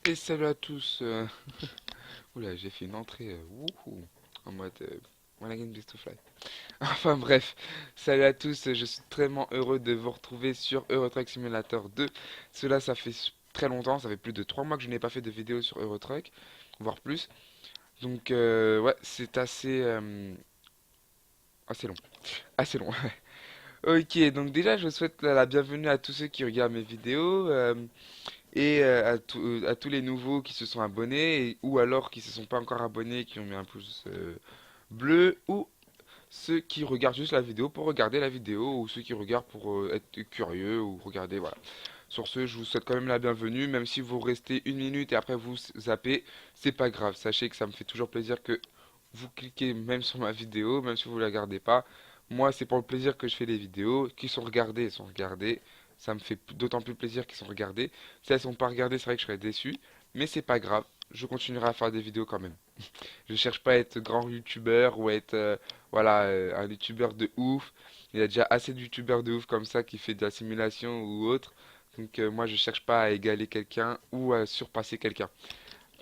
Et salut à tous. Oula, j'ai fait une entrée wouhou, en mode Wanna Game Best to Fly. Enfin bref, salut à tous. Je suis tellement heureux de vous retrouver sur Euro Truck Simulator 2. Cela, ça fait très longtemps, ça fait plus de 3 mois que je n'ai pas fait de vidéo sur Euro Truck, voire plus. Donc ouais, c'est assez long, assez long. Ok, donc déjà, je souhaite la bienvenue à tous ceux qui regardent mes vidéos. À tous les nouveaux qui se sont abonnés ou alors qui se sont pas encore abonnés, qui ont mis un pouce bleu, ou ceux qui regardent juste la vidéo pour regarder la vidéo, ou ceux qui regardent pour être curieux ou regarder, voilà. Sur ce, je vous souhaite quand même la bienvenue, même si vous restez 1 minute et après vous zappez, c'est pas grave. Sachez que ça me fait toujours plaisir que vous cliquez même sur ma vidéo, même si vous la regardez pas. Moi, c'est pour le plaisir que je fais les vidéos. Qui sont regardées, elles sont regardées. Ça me fait d'autant plus plaisir qu'ils sont regardées. Si elles sont pas regardées, c'est vrai que je serais déçu. Mais c'est pas grave. Je continuerai à faire des vidéos quand même. Je cherche pas à être grand youtubeur ou à être voilà, un youtubeur de ouf. Il y a déjà assez de youtubeurs de ouf comme ça qui fait de la simulation ou autre. Donc moi je cherche pas à égaler quelqu'un ou à surpasser quelqu'un.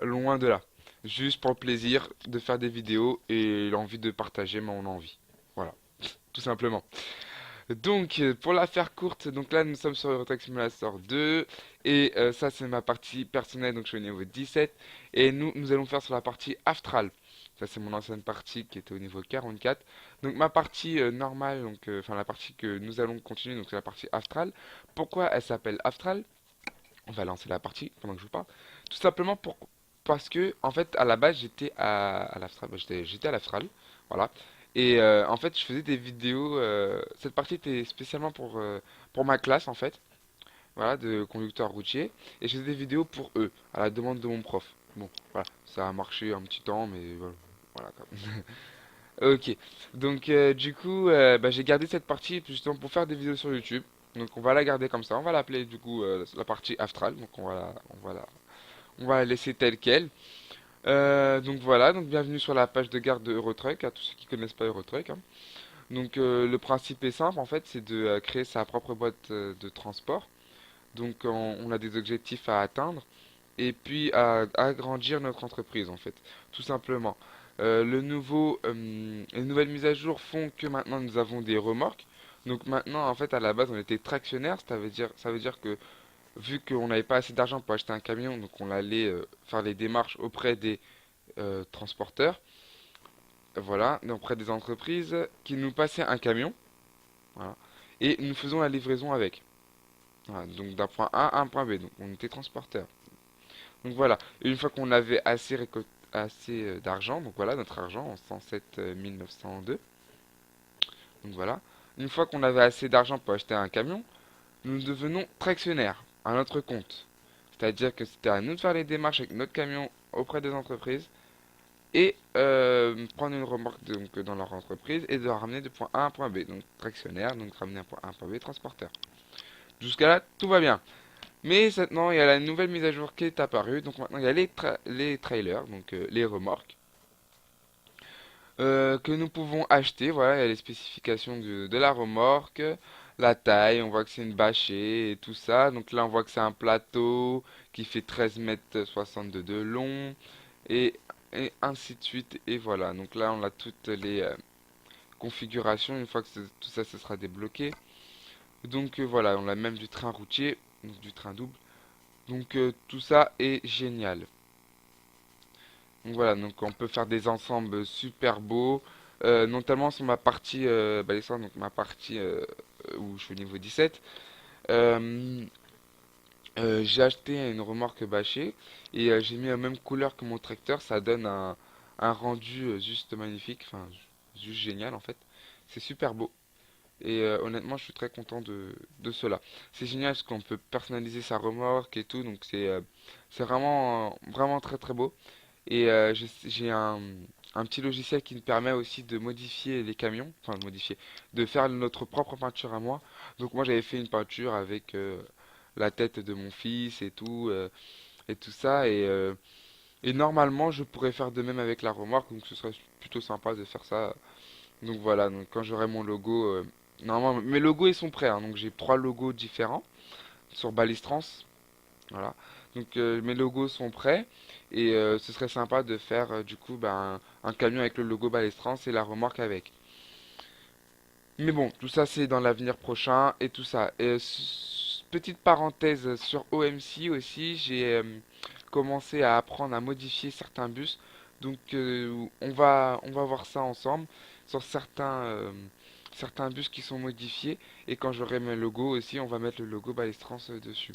Loin de là. Juste pour le plaisir de faire des vidéos et l'envie de partager mon envie. Voilà, tout simplement. Donc, pour la faire courte, donc là nous sommes sur Euro Truck Simulator 2 et ça c'est ma partie personnelle, donc je suis au niveau 17 et nous allons faire sur la partie Astral. Ça c'est mon ancienne partie qui était au niveau 44. Donc ma partie normale, donc enfin la partie que nous allons continuer, donc c'est la partie Astral. Pourquoi elle s'appelle Astral? On va lancer la partie pendant que je vous parle. Tout simplement parce que, en fait, à la base, à l'Astral. J'étais à l'Astral. Voilà. Et en fait, je faisais des vidéos. Cette partie était spécialement pour ma classe, en fait. Voilà, de conducteur routier. Et je faisais des vidéos pour eux, à la demande de mon prof. Bon, voilà. Ça a marché un petit temps, mais voilà. Voilà, quoi. Ok. Donc, du coup, bah, j'ai gardé cette partie justement pour faire des vidéos sur YouTube. Donc, on va la garder comme ça. On va l'appeler du coup la partie Astral. Donc, on va la laisser telle quelle. Donc voilà, donc bienvenue sur la page de garde de Eurotruck, à tous ceux qui connaissent pas Eurotruck, hein. Donc le principe est simple en fait, c'est de créer sa propre boîte de transport. Donc on a des objectifs à atteindre et puis à agrandir notre entreprise en fait, tout simplement. Les nouvelles mises à jour font que maintenant nous avons des remorques. Donc maintenant en fait à la base on était tractionnaire, ça veut dire que vu qu'on n'avait pas assez d'argent pour acheter un camion, donc on allait faire les démarches auprès des transporteurs, voilà, auprès des entreprises qui nous passaient un camion, voilà, et nous faisons la livraison avec. Voilà, donc d'un point A à un point B, donc on était transporteur. Donc voilà, et une fois qu'on avait assez d'argent, donc voilà notre argent en 107 902, donc voilà, une fois qu'on avait assez d'argent pour acheter un camion, nous devenons tractionnaires à notre compte. C'est-à-dire que c'était à nous de faire les démarches avec notre camion auprès des entreprises et prendre une remorque donc, dans leur entreprise et de la ramener de point A à un point B. Donc tractionnaire, donc ramener un point A à un point B, transporteur. Jusqu'à là, tout va bien. Mais maintenant, il y a la nouvelle mise à jour qui est apparue. Donc maintenant, il y a les trailers, donc les remorques, que nous pouvons acheter. Voilà, il y a les spécifications de la remorque, la taille, on voit que c'est une bâchée et tout ça. Donc là, on voit que c'est un plateau qui fait 13 mètres 62 de long et, et ainsi de suite. Et voilà, donc là, on a toutes les configurations une fois que tout ça se sera débloqué. Donc voilà, on a même du train routier, donc du train double. Donc tout ça est génial. Donc voilà, donc on peut faire des ensembles super beaux, notamment sur ma partie balaisoire, donc ma partie où je suis au niveau 17. Euh, j'ai acheté une remorque bâchée et j'ai mis la même couleur que mon tracteur, ça donne un rendu juste magnifique, enfin juste génial en fait. C'est super beau. Et honnêtement, je suis très content de cela. C'est génial parce qu'on peut personnaliser sa remorque et tout, donc c'est vraiment, vraiment très très beau. Et j'ai un petit logiciel qui me permet aussi de modifier les camions, enfin de modifier, de faire notre propre peinture à moi. Donc moi j'avais fait une peinture avec la tête de mon fils et tout ça. Et normalement je pourrais faire de même avec la remorque, donc ce serait plutôt sympa de faire ça. Donc voilà, donc quand j'aurai mon logo, normalement mes logos ils sont prêts, hein, donc j'ai 3 logos différents sur Balistrance, voilà. Donc mes logos sont prêts et ce serait sympa de faire du coup un camion avec le logo Balestrance et la remorque avec. Mais bon, tout ça c'est dans l'avenir prochain et tout ça. Et, petite parenthèse sur OMC aussi, j'ai commencé à apprendre à modifier certains bus. Donc on va voir ça ensemble sur certains bus qui sont modifiés. Et quand j'aurai mes logos aussi, on va mettre le logo Balestrance dessus.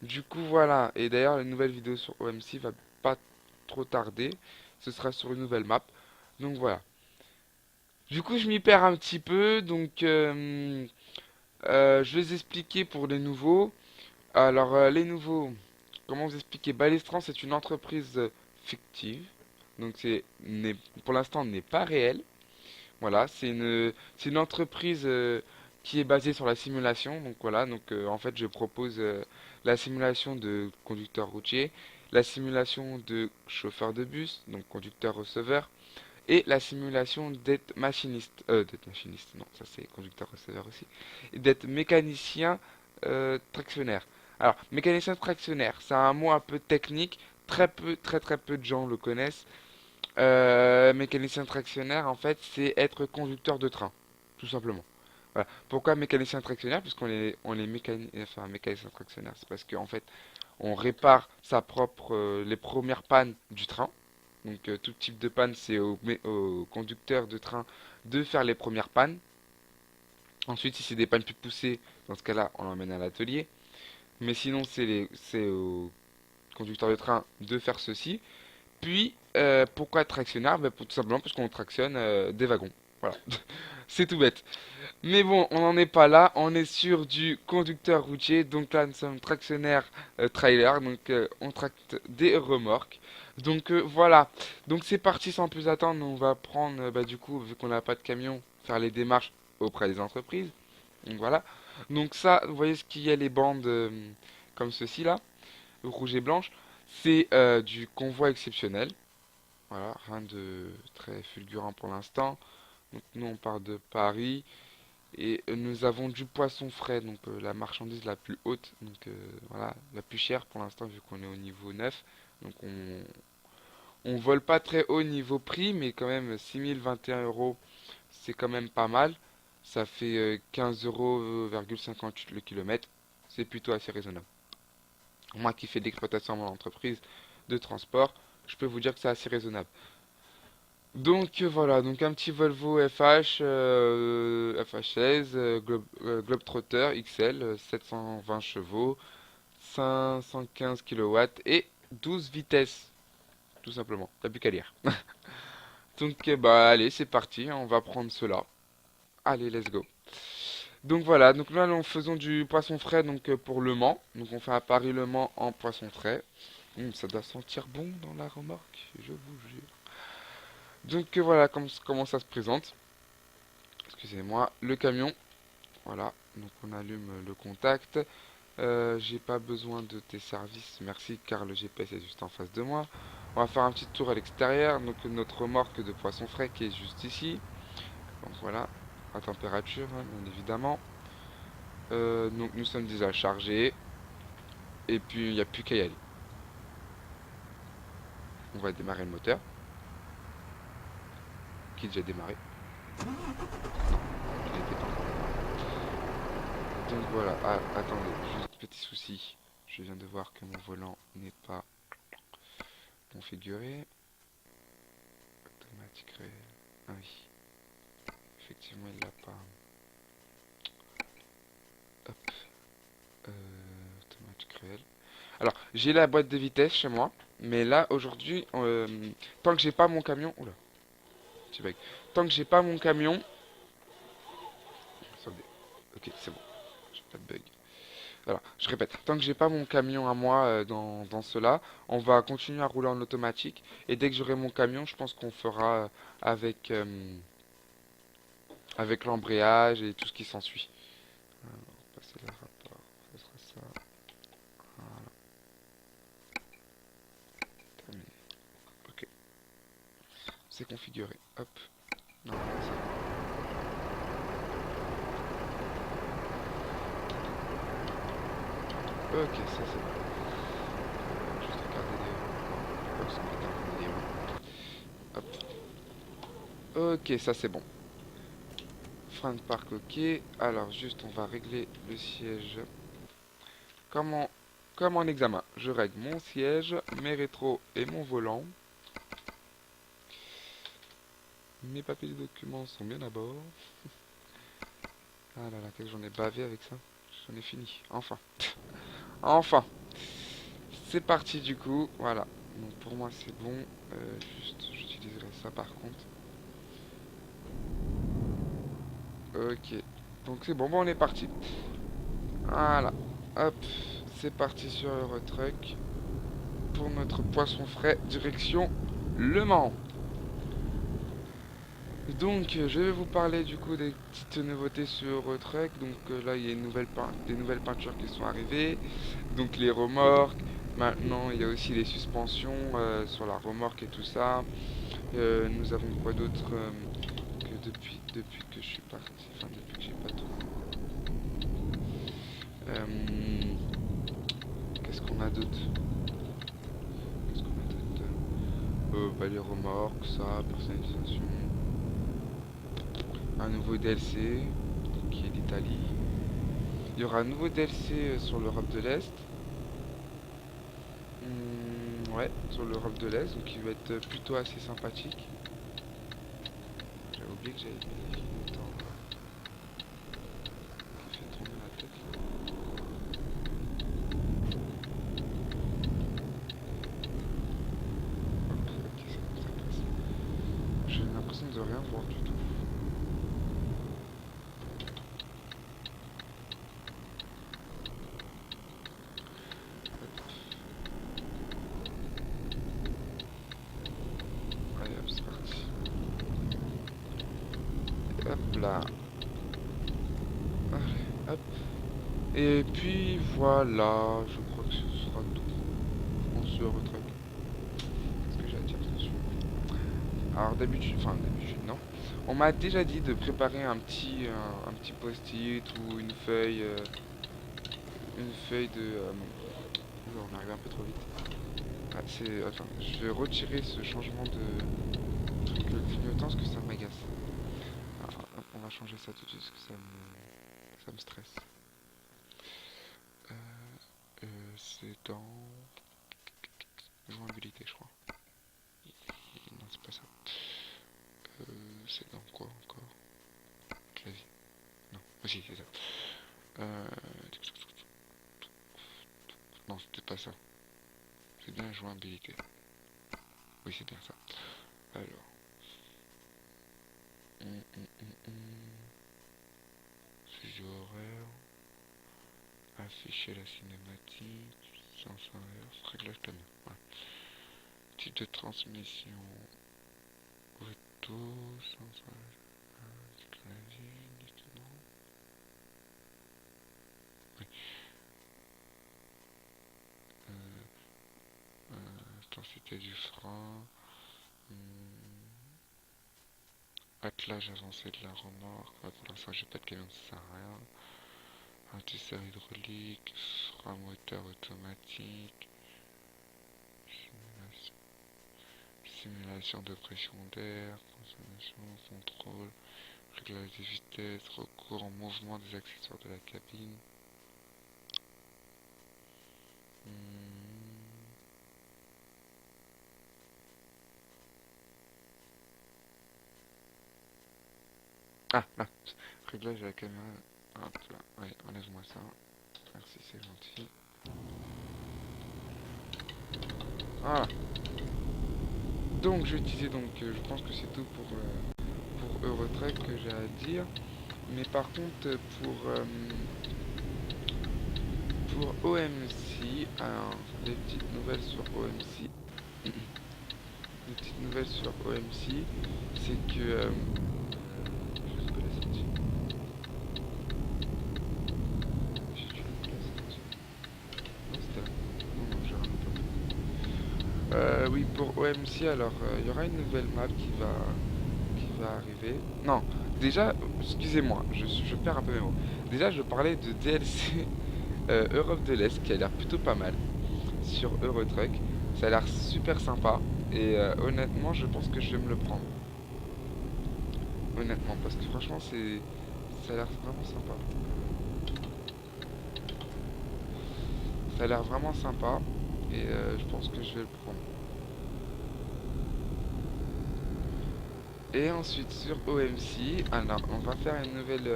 Du coup voilà, et d'ailleurs la nouvelle vidéo sur OMC va pas trop tarder. Ce sera sur une nouvelle map. Donc voilà. Du coup je m'y perds un petit peu, donc je vais vous expliquer pour les nouveaux. Alors, les nouveaux, comment vous expliquer? Balestran, c'est une entreprise fictive. Donc, pour l'instant, n'est pas réelle. Voilà, c'est une entreprise qui est basée sur la simulation. Donc, voilà, donc en fait, je propose la simulation de conducteur routier, la simulation de chauffeur de bus, donc conducteur-receveur, et la simulation d'être machiniste. D'être machiniste, non, ça c'est conducteur-receveur aussi. Et d'être mécanicien tractionnaire. Alors, mécanicien tractionnaire, c'est un mot un peu technique. Très peu de gens le connaissent. Mécanicien tractionnaire, en fait, c'est être conducteur de train, tout simplement. Voilà. Pourquoi mécanicien tractionnaire? Puisqu'on est, enfin, mécanicien tractionnaire, c'est parce qu'en fait, on répare les premières pannes du train. Donc tout type de panne, c'est au conducteur de train de faire les premières pannes. Ensuite, si c'est des pannes plus poussées, dans ce cas-là, on l'emmène à l'atelier. Mais sinon, c'est au conducteur de train de faire ceci. Puis, pourquoi tractionneur? Tout simplement parce qu'on tractionne des wagons. Voilà, c'est tout bête. Mais bon, on n'en est pas là, on est sur du conducteur routier, donc là nous sommes tractionnaire trailer, donc on tracte des remorques. Donc voilà, donc c'est parti sans plus attendre, on va prendre du coup, vu qu'on n'a pas de camion, faire les démarches auprès des entreprises. Donc voilà, donc ça, vous voyez ce qu'il y a les bandes comme ceci là, rouge et blanche, c'est du convoi exceptionnel. Voilà, rien de très fulgurant pour l'instant. Donc nous on part de Paris. Et nous avons du poisson frais, donc la marchandise la plus haute, donc voilà, la plus chère pour l'instant vu qu'on est au niveau 9. Donc on vole pas très haut niveau prix, mais quand même 6021 euros, c'est quand même pas mal. Ça fait 15 euros le kilomètre. C'est plutôt assez raisonnable. Moi qui fais de l'exploitation à mon entreprise de transport, je peux vous dire que c'est assez raisonnable. Donc voilà, donc un petit Volvo FH, FH16, Globetrotter XL, 720 chevaux, 515 kilowatts et 12 vitesses, tout simplement. T'as plus qu'à lire. Donc allez, c'est parti, on va prendre cela. Allez, let's go. Donc voilà, donc là nous faisons du poisson frais donc pour Le Mans. Donc on fait un Paris-Le Mans en poisson frais. Ça doit sentir bon dans la remorque, je vous jure. Donc voilà comment ça se présente. Excusez-moi, le camion. Voilà, donc on allume le contact. J'ai pas besoin de tes services, merci, car le GPS est juste en face de moi. On va faire un petit tour à l'extérieur. Donc notre remorque de poisson frais qui est juste ici. Donc voilà, à température, hein, bien évidemment. Donc nous sommes déjà chargés. Et puis il n'y a plus qu'à y aller. On va démarrer le moteur, qui est déjà démarré. Non, il n'était pas encore démarré. Donc voilà, attendez, juste petit souci. Je viens de voir que mon volant n'est pas configuré. Automatique réel. Ah oui. Effectivement, il l'a pas. Hop. Automatique réel. Alors, j'ai la boîte de vitesse chez moi. Mais là, aujourd'hui, tant que j'ai pas mon camion. Oula, petit bug. Tant que j'ai pas mon camion. Attendez. Ok, c'est bon. J'ai pas de bug. Alors, je répète, tant que j'ai pas mon camion à moi dans cela, on va continuer à rouler en automatique. Et dès que j'aurai mon camion, je pense qu'on fera avec, avec l'embrayage et tout ce qui s'ensuit. Passer le rapport, ça sera ça. Voilà, terminé. Ok, c'est configuré. Hop. Non, ok, ça c'est bon. se mettre en vidéo. Hop. Ok, ça c'est bon. Frank Park, ok. Alors juste on va régler le siège. Comment Comme en examen, je règle mon siège, mes rétros et mon volant. Mes papiers de documents sont bien à bord. Ah là là, qu'est-ce que j'en ai bavé avec ça. J'en ai fini, enfin. Enfin. C'est parti du coup, voilà. Donc pour moi c'est bon. Juste, j'utiliserai ça par contre. Ok. Donc c'est bon, bon on est parti. Voilà. Hop, c'est parti sur Eurotruck. Pour notre poisson frais, direction Le Mans. Donc je vais vous parler du coup des petites nouveautés sur Eurotruck. Donc là il y a des nouvelles peintures qui sont arrivées. Donc les remorques. Maintenant il y a aussi les suspensions sur la remorque et tout ça. Nous avons quoi d'autre que depuis que je suis parti. Enfin depuis que j'ai pas trop. Qu'est-ce qu'on a d'autre? Qu'est-ce qu'on a d'autre? Bah, les remorques, ça, personnalisation. Un nouveau DLC qui est d'Italie. Il y aura un nouveau DLC sur l'Europe de l'Est. Ouais, sur l'Europe de l'Est, donc il va être plutôt assez sympathique. J'avais oublié que j'avais mis le temps. Ça fait tourner la tête là. Ok, c'est comme ça passe. J'ai l'impression de rien voir du tout. Allez hop, c'est parti. Hop là. Allez, hop. Et puis voilà, je crois que ce sera tout. On se retrouve. Qu'est-ce que j'ai à dire dessus? Alors d'habitude, enfin d'habitude non. On m'a déjà dit de préparer un petit post-it ou une feuille de. Oula, on arrive un peu trop vite. Ah, attends, je vais retirer ce changement de truc clignotant parce que ça m'agace. Alors, hop, on va changer ça tout de suite parce que ça me stresse. C'est dans jouabilité, je crois. Non, c'est pas ça. C'est dans quoi encore? Clavier. Non, aussi c'est ça. Euh... Non, c'était pas ça. C'est bien jouabilité. Oui, c'est bien ça. Alors. Sujet horaire. Afficher la cinématique. 500 Hz. Réglage caméra. Voilà. Type de transmission. Auto. 500 Hz. Clavier. Oui. Intensité du frein. Attelage avancé de la remorque. Ouais, pour l'instant, j'ai pas de camion, ça sert à rien. Anti-serre hydraulique, frein moteur automatique. Simulation de pression d'air. Consommation, contrôle. Réglage des vitesses. Recours en mouvement des accessoires de la cabine. Ah, là. Réglage de la caméra. Hop là. Allez, enlève-moi ça. Merci, c'est gentil. Voilà. Donc, je disais donc, je pense que c'est tout pour Eurotruck que j'ai à dire. Mais par contre, pour OMC, alors, des petites nouvelles sur OMC. Des petites nouvelles sur OMC, c'est que oui, pour OMC, alors il y aura une nouvelle map qui va arriver. Non, déjà, excusez-moi, je perds un peu mes mots. Déjà, je parlais de DLC Europe de l'Est qui a l'air plutôt pas mal sur Eurotruck. Ça a l'air super sympa. Et honnêtement, je pense que je vais me le prendre. Honnêtement, parce que franchement, ça a l'air vraiment sympa. Ça a l'air vraiment sympa. Et je pense que je vais le prendre. Et ensuite sur OMC, alors on va faire une nouvelle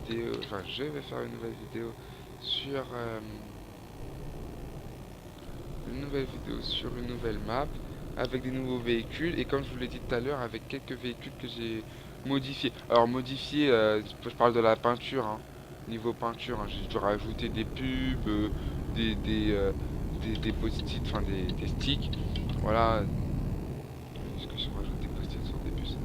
vidéo, enfin je vais faire une nouvelle vidéo sur une nouvelle map avec des nouveaux véhicules et comme je vous l'ai dit tout à l'heure avec quelques véhicules que j'ai modifiés. Alors modifiés, je parle de la peinture, hein. Niveau peinture, hein, j'ai dû rajouter des pubs, des, des, euh, des post-it, enfin des sticks. Voilà. Est-ce que je rajoute des post-it sur des bus?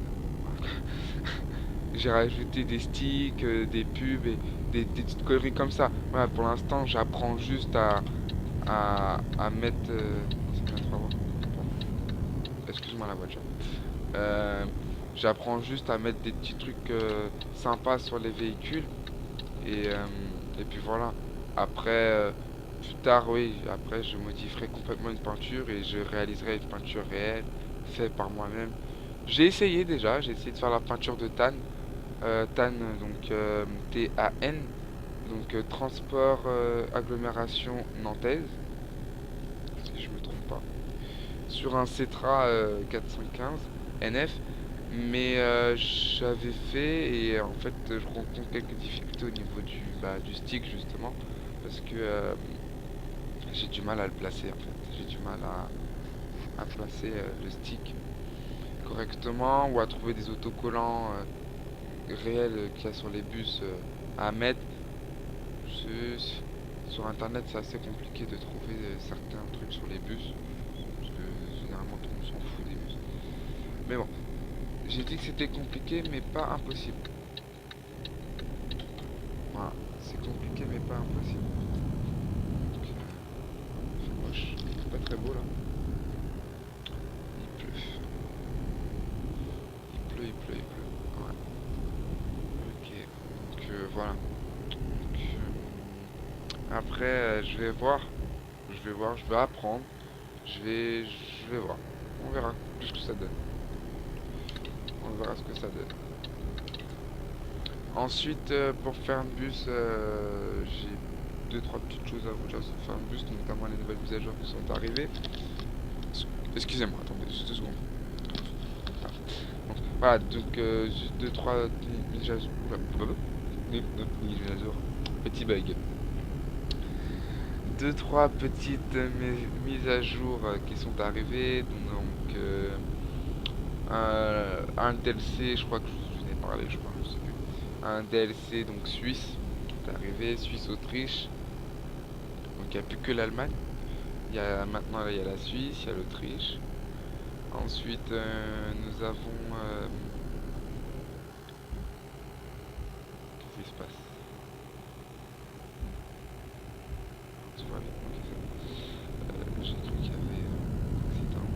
J'ai rajouté des sticks, des pubs et des petites conneries comme ça. Voilà, pour l'instant, j'apprends juste à mettre. C'est bien trop loin. Excuse-moi la voiture. Euh, J'apprends juste à mettre des petits trucs sympas sur les véhicules. Et puis voilà. Après, plus tard, oui, après, je modifierai complètement une peinture et je réaliserai une peinture réelle, faite par moi-même. J'ai essayé déjà, j'ai essayé de faire la peinture de Tan. TAN, donc TAN, donc transport agglomération nantaise, si je me trompe pas, sur un Cetra 415 NF, mais j'avais fait et en fait je rencontre quelques difficultés au niveau du stick justement, parce que j'ai du mal à le placer en fait, j'ai du mal à placer le stick correctement ou à trouver des autocollants réels qu'il y a sur les bus à mettre. Sur internet, c'est assez compliqué de trouver certains trucs sur les bus. Parce que généralement, tout le monde s'en fout des bus. Mais bon, j'ai dit que c'était compliqué, mais pas impossible. Voilà, c'est compliqué, mais pas impossible. Donc, c'est moche. C'est pas très beau là. Il pleut. Il pleut. Ouais. Ok. Donc, voilà. Donc, après, je vais apprendre. Je vais voir. On verra ce que ça donne. On verra ce que ça donne. Ensuite, pour faire un bus, j'ai deux trois petites choses à vous dire sur faire un bus, notamment les nouvelles mises à jour qui sont arrivées. Excusez-moi, attendez juste 2 secondes. Ah. Donc, voilà, donc juste deux trois mises à jour. Mises à jour. Petit bug. Deux trois petites mises à jour qui sont arrivées. Donc un DLC, je crois que je vous en ai parlé, je crois, je sais plus. Un DLC donc Suisse, qui est arrivé, Suisse-Autriche. Donc il n'y a plus que l'Allemagne. Maintenant là, il y a la Suisse, il y a l'Autriche. Ensuite nous avons qu'est-ce qui se passe? Tu vois avec moi, j'ai cru qu'il y avait accident.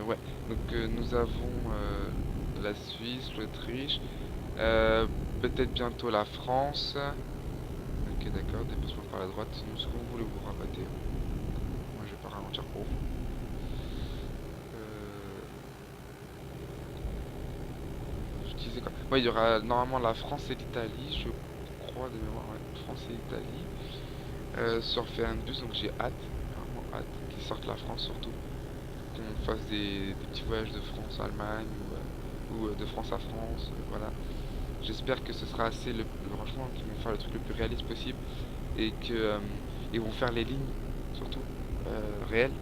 Ouais. Donc nous avons la Suisse, l'Autriche, euh, peut-être bientôt la France. Ok, d'accord, déplacement par la droite. Sinon, ce que vous voulez vous rabattez. Moi, je vais pas ralentir pour vous. Je disais quoi? Ouais, il y aura normalement la France et l'Italie, je crois de mémoire. Ouais. France et l'Italie. Sur Bus, donc j'ai hâte, vraiment hâte qu'ils sortent la France surtout. Qu'on fasse des petits voyages de France à Allemagne ou de France à France. Voilà. J'espère que ce sera assez franchement qu'ils vont faire le truc le plus réaliste possible et que ils vont faire les lignes surtout réelles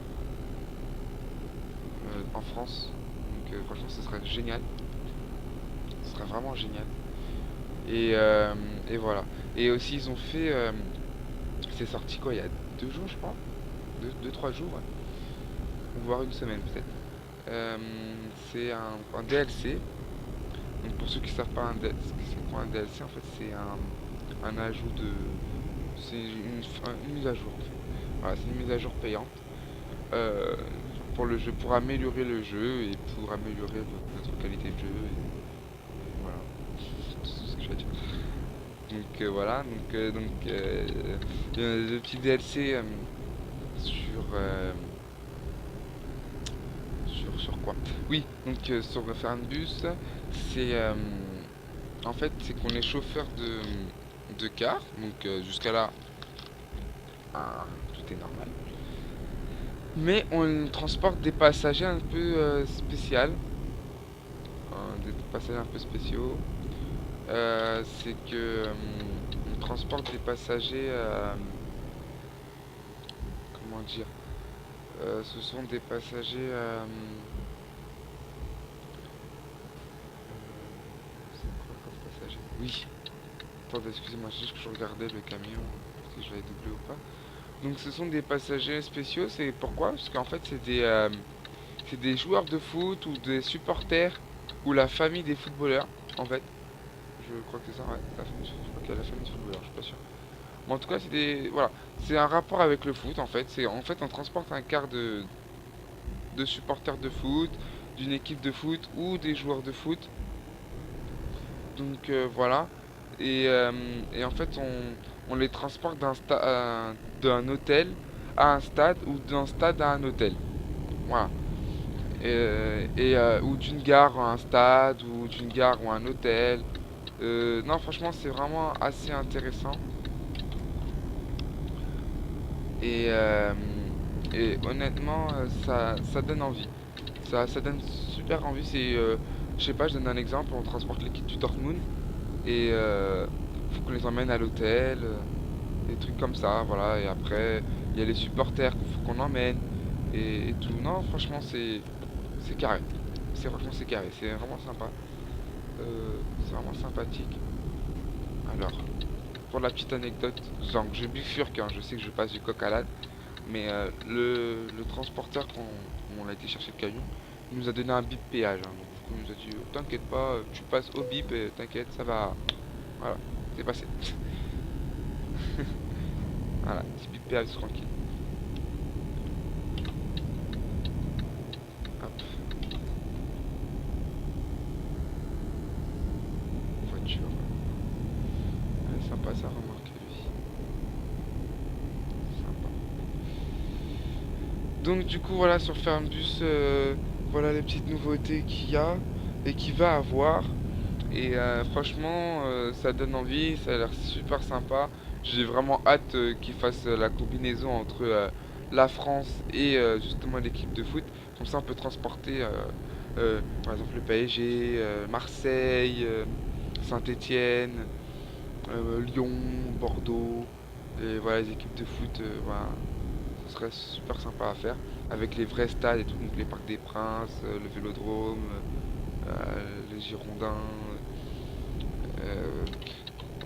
en France. Donc franchement ce sera génial. Ce sera vraiment génial. Et voilà. Et aussi ils ont fait c'est sorti quoi il y a 2 jours je crois. 3 jours, ouais. Ou voire une semaine peut-être. Euh, c'est un DLC. Donc pour ceux qui savent pas c'est quoi un DLC en fait c'est un ajout de. C'est une mise à jour en fait. Voilà, c'est une mise à jour payante euh, pour le jeu, pour améliorer le jeu et pour améliorer votre qualité de jeu. Et voilà, c'est tout ce que je vais dire. Donc voilà, le petit DLC sur sur quoi? Oui, donc sur Fernbus, c'est en fait c'est qu'on est chauffeur de car, donc jusqu'à là tout est normal. Mais on transporte des passagers un peu spéciaux, des passagers un peu spéciaux. C'est que on transporte des passagers, comment dire, ce sont des passagers, c'est quoi comme passager? Oui, attendez, excusez-moi, c'est juste que je regardais le camion, si je l'avais doublé ou pas. Donc ce sont des passagers spéciaux, c'est pourquoi? Parce qu'en fait c'est des joueurs de foot ou des supporters ou la famille des footballeurs, en fait. Je crois que c'est ça, ouais, je crois qu'il y a la famille des footballeurs, je suis pas sûr. Mais en tout cas, c'est des, voilà, c'est un rapport avec le foot, en fait. C'est, en fait, on transporte un quart de supporters de foot, d'une équipe de foot ou des joueurs de foot. Donc voilà. Et en fait, on les transporte d'un hôtel à un stade ou d'un stade à un hôtel. Voilà. Ou d'une gare à un stade ou d'une gare ou un hôtel. Non, franchement, c'est vraiment assez intéressant. Et, euh, et honnêtement, ça donne envie. Ça donne super envie. Je sais pas, je donne un exemple. On transporte l'équipe du Dortmund et faut qu'on les emmène à l'hôtel, des trucs comme ça, voilà. Et après, il y a les supporters qu'il faut qu'on emmène et tout. Non, franchement, c'est carré. C'est carré. C'est vraiment sympa. C'est vraiment sympathique. Alors, pour la petite anecdote, genre, je bifurque, hein, je sais que je passe du coq à l'âne, mais le transporteur, quand on a été chercher le camion, il nous a donné un bip péage, hein. Donc, du coup, il nous a dit, t'inquiète pas, tu passes au bip, et t'inquiète, ça va. Voilà, c'est passé. Voilà, petit bip péage tranquille. Hop, voiture. Ouais, sympa ça, remarque lui. Sympa. Donc du coup voilà sur Fernbus, voilà les petites nouveautés qu'il y a et qu'il va avoir. Et franchement ça donne envie, ça a l'air super sympa. J'ai vraiment hâte qu'ils fassent la combinaison entre la France et justement l'équipe de foot. Comme ça on peut transporter par exemple le PSG, Marseille, Saint-Étienne, Lyon, Bordeaux. Et voilà les équipes de foot, voilà, ce serait super sympa à faire avec les vrais stades et tout, donc les Parcs des Princes, le Vélodrome, les Girondins.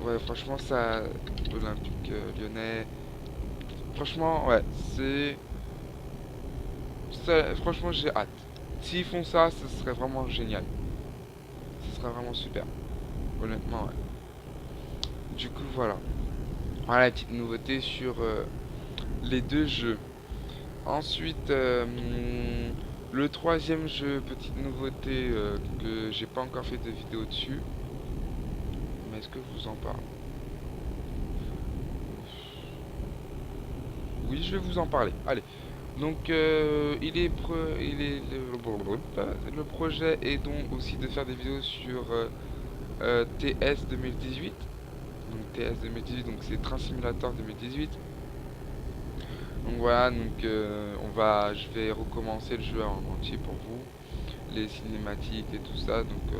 Ouais, franchement, ça. Olympique lyonnais. Franchement, ouais, franchement, j'ai hâte. S'ils font ça, ce serait vraiment génial. Ce serait vraiment super. Honnêtement, ouais. Du coup, voilà. Voilà la petite nouveauté sur les deux jeux. Ensuite, le troisième jeu, petite nouveauté que j'ai pas encore fait de vidéo dessus, mais est-ce que je vous en parle? Oui, je vais vous en parler. Allez. Donc, le projet est donc aussi de faire des vidéos sur TS 2018. Donc TS 2018, donc c'est Train Simulator 2018. Donc voilà, donc je vais recommencer le jeu en entier pour vous, les cinématiques et tout ça. Donc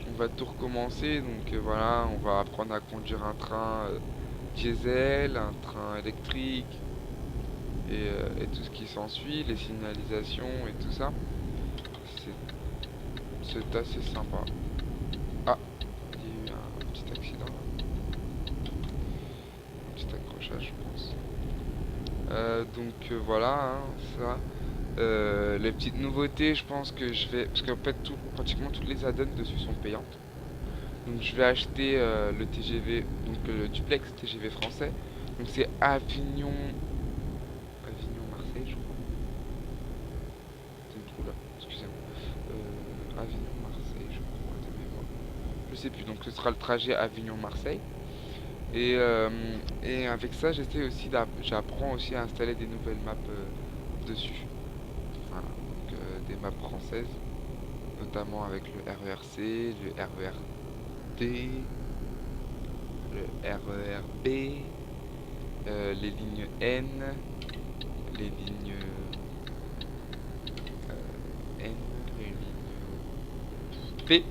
on va tout recommencer. Donc voilà, on va apprendre à conduire un train diesel, un train électrique et tout ce qui s'ensuit, les signalisations et tout ça. C'est assez sympa. Ah, il y a eu un petit accident, un petit accrochage, je pense. Donc voilà, hein, ça. Les petites nouveautés, je pense que je vais. Parce qu'en fait, pratiquement toutes les add-ons dessus sont payantes. Donc je vais acheter le TGV, donc le duplex TGV français. Donc c'est Avignon. Avignon-Marseille, je crois. Oula, excusez-moi. Avignon-Marseille, je crois, de mémoire. Je sais plus, donc ce sera le trajet Avignon-Marseille. Et avec ça, j'apprends aussi à installer des nouvelles maps dessus. Voilà, donc des maps françaises, notamment avec le RERC, le RERD, le RERB, les lignes N, les lignes N, les lignes P.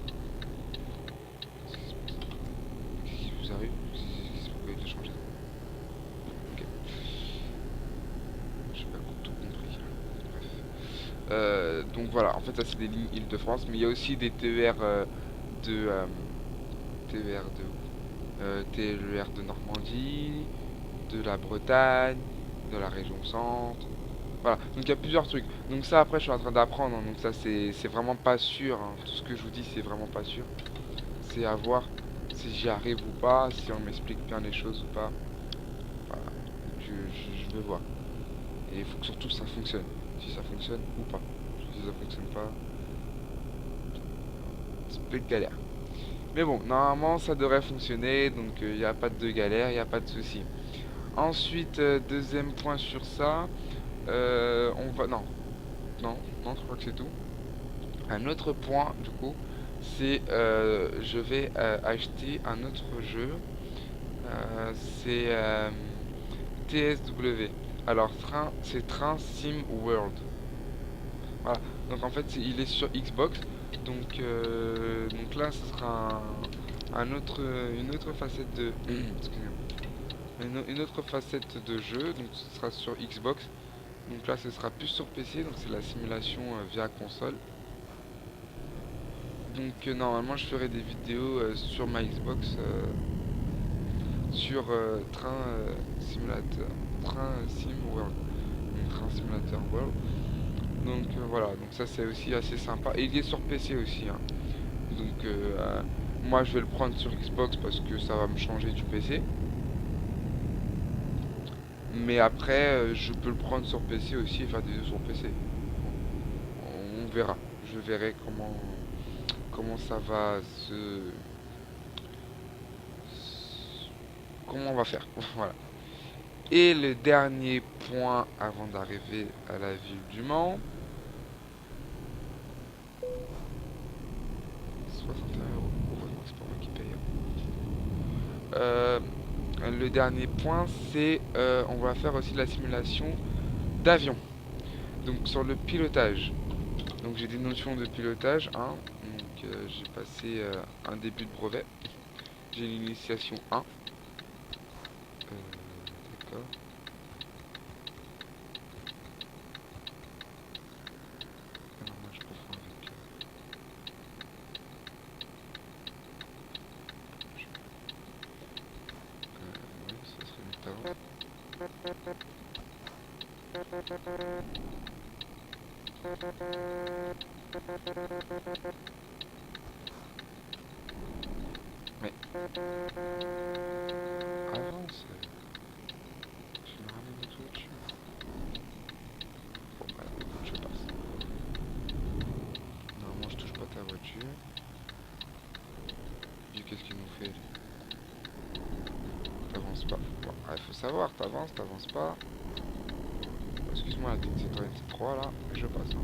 Qu'est-ce qui vous arrive? Qu'est-ce que vous pouvez changer? Ok, j'ai pas tout compris. Bref. Donc voilà, en fait ça c'est des lignes Île-de-France, mais il y a aussi des TER TER de TER de Normandie, de la Bretagne, de la région centre. Voilà, donc il y a plusieurs trucs. Donc ça après je suis en train d'apprendre, hein. Donc ça c'est vraiment pas sûr, hein. Tout ce que je vous dis c'est vraiment pas sûr. C'est à voir si j'y arrive ou pas, si on m'explique bien les choses ou pas. Voilà, donc je vais voir. Et il faut que surtout ça fonctionne. Si ça fonctionne ou pas. Si ça fonctionne pas, c'est peut être galère. Mais bon, normalement ça devrait fonctionner, donc il n'y a pas de galère, il n'y a pas de souci. Ensuite, deuxième point sur ça, on va... Non, non, non, je crois que c'est tout. Un autre point, du coup, c'est je vais acheter un autre jeu. C'est TSW. Alors, c'est Train Sim World. Voilà. Donc en fait, il est sur Xbox. Donc là, ce sera une autre facette de... Excusez-moi. Une autre facette de jeu. Donc ce sera sur Xbox. Donc là, ce sera plus sur PC. Donc c'est la simulation via console. Donc normalement, je ferai des vidéos sur ma Xbox sur Train Sim World. Donc, Train Simulator World. Donc voilà, donc ça c'est aussi assez sympa. Et il est sur PC aussi, hein. Donc moi je vais le prendre sur Xbox parce que ça va me changer du PC. Mais après je peux le prendre sur PC aussi et faire des jeux sur PC. On verra. Je verrai comment ça va comment on va faire. Voilà. Et le dernier point avant d'arriver à la ville du Mans. 61 €. Heureusement que c'est pas moi qui paye, hein. Le dernier point, c'est on va faire aussi la simulation d'avion. Donc sur le pilotage. Donc j'ai des notions de pilotage, hein. Donc j'ai passé un début de brevet. J'ai l'initiation 1. D'accord. Alors moi je confonds avec... oui, ça serait vite avant. Mais avance. Je me ramène tout au-dessus. Bon bah écoute, je passe. Normalement je touche pas ta voiture. Dis qu'est-ce qu'il nous fait? T'avances pas. Bon, il faut savoir, t'avances pas. Excuse-moi, la petite Citroën C3 là, je passe, hein.